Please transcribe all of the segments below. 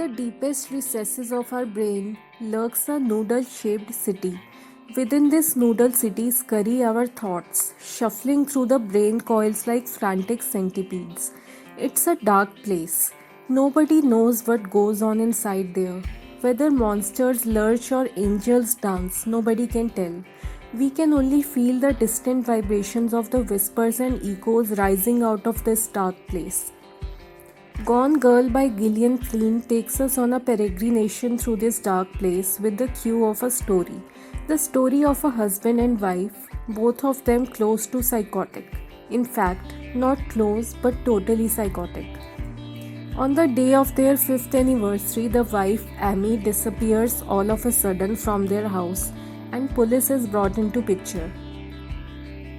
the deepest recesses of our brain lurks a noodle-shaped city. Within this noodle city scurry our thoughts, shuffling through the brain coils like frantic centipedes. It's a dark place. Nobody knows what goes on inside there. Whether monsters lurch or angels dance, nobody can tell. We can only feel the distant vibrations of the whispers and echoes rising out of this dark place. Gone Girl by Gillian Flynn takes us on a peregrination through this dark place with the cue of a story. The story of a husband and wife, both of them close to psychotic. In fact, not close but totally psychotic. On the day of their 5th anniversary, the wife, Amy, disappears all of a sudden from their house and police is brought into picture.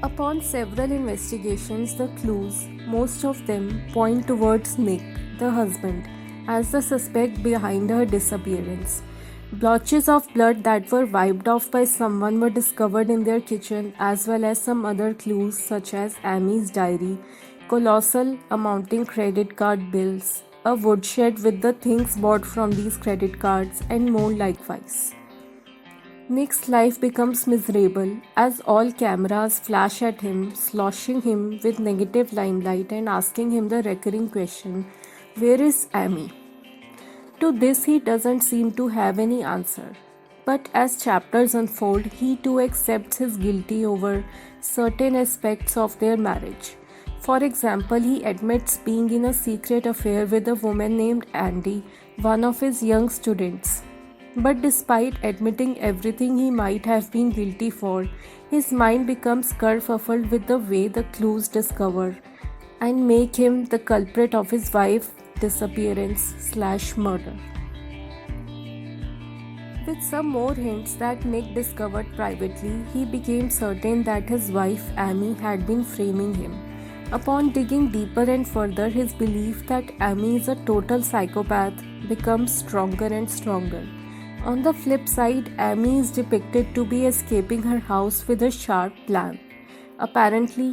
Upon several investigations, the clues, most of them, point towards Nick, the husband, as the suspect behind her disappearance. Blotches of blood that were wiped off by someone were discovered in their kitchen, as well as some other clues such as Amy's diary, colossal amounting credit card bills, a woodshed with the things bought from these credit cards, and more likewise. Nick's life becomes miserable as all cameras flash at him, sloshing him with negative limelight and asking him the recurring question, "Where is Amy?" To this he doesn't seem to have any answer. But as chapters unfold, he too accepts his guilty over certain aspects of their marriage. For example, he admits being in a secret affair with a woman named Andy, one of his young students. But despite admitting everything he might have been guilty for, his mind becomes kerfuffled with the way the clues discover and make him the culprit of his wife's disappearance/murder. With some more hints that Nick discovered privately, he became certain that his wife Amy had been framing him. Upon digging deeper and further, his belief that Amy is a total psychopath becomes stronger and stronger. On the flip side, Amy is depicted to be escaping her house with a sharp plan. Apparently,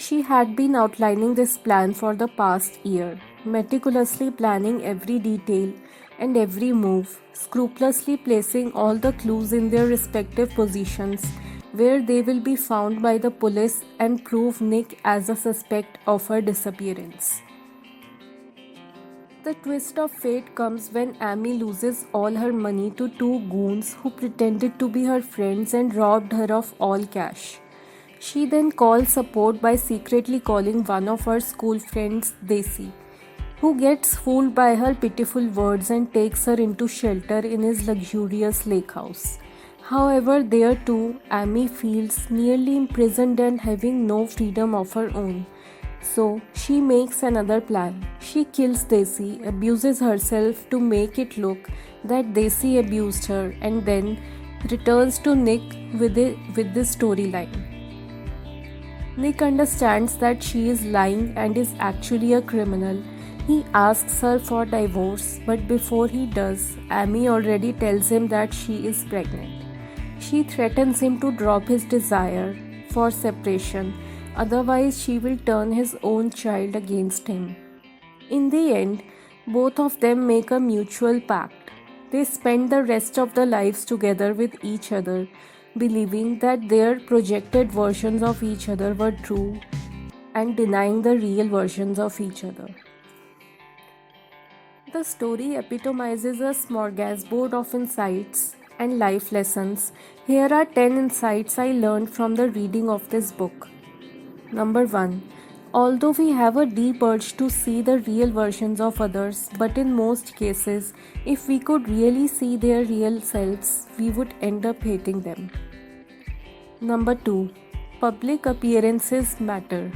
she had been outlining this plan for the past year, meticulously planning every detail and every move, scrupulously placing all the clues in their respective positions where they will be found by the police and prove Nick as a suspect of her disappearance. The twist of fate comes when Amy loses all her money to two goons who pretended to be her friends and robbed her of all cash. She then calls support by secretly calling one of her school friends, Desi, who gets fooled by her pitiful words and takes her into shelter in his luxurious lake house. However, there too, Amy feels nearly imprisoned and having no freedom of her own. So, she makes another plan. She kills Desi, abuses herself to make it look that Desi abused her, and then returns to Nick with this storyline. Nick understands that she is lying and is actually a criminal. He asks her for divorce, but before he does, Amy already tells him that she is pregnant. She threatens him to drop his desire for separation, otherwise she will turn his own child against him. In the end, both of them make a mutual pact. They spend the rest of their lives together with each other, believing that their projected versions of each other were true and denying the real versions of each other. The story epitomizes a smorgasbord of insights and life lessons. Here are 10 insights I learned from the reading of this book. Number 1. Although we have a deep urge to see the real versions of others, but in most cases, if we could really see their real selves, we would end up hating them. Number 2. Public appearances matter.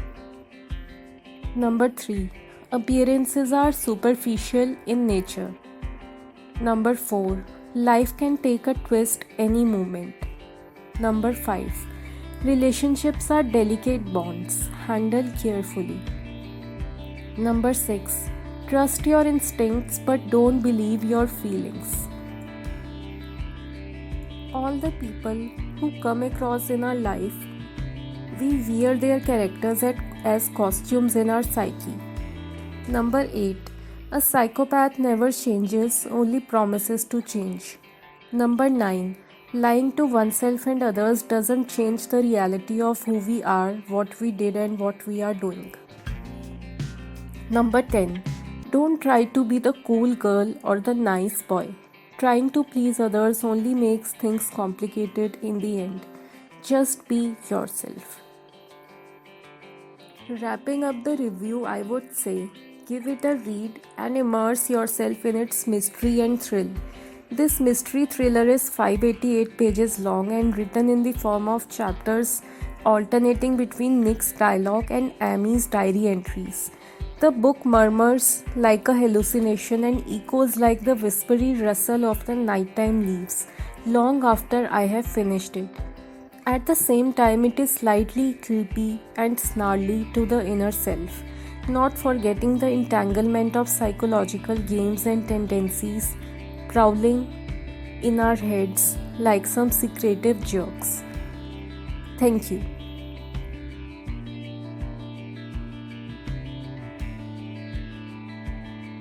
Number 3. Appearances are superficial in nature. Number 4. Life can take a twist any moment. Number 5. Relationships are delicate bonds. Handle carefully. Number 6. Trust your instincts but don't believe your feelings. All the people who come across in our life, we wear their characters as costumes in our psyche. Number 8. A psychopath never changes, only promises to change. Number 9. Lying to oneself and others doesn't change the reality of who we are, what we did, and what we are doing. Number 10. Don't try to be the cool girl or the nice boy. Trying to please others only makes things complicated in the end. Just be yourself. Wrapping up the review, I would say give it a read and immerse yourself in its mystery and thrill. This mystery thriller is 588 pages long and written in the form of chapters alternating between Nick's dialogue and Amy's diary entries. The book murmurs like a hallucination and echoes like the whispery rustle of the nighttime leaves long after I have finished it. At the same time, it is slightly creepy and snarly to the inner self, not forgetting the entanglement of psychological games and tendencies prowling in our heads like some secretive jerks. Thank you.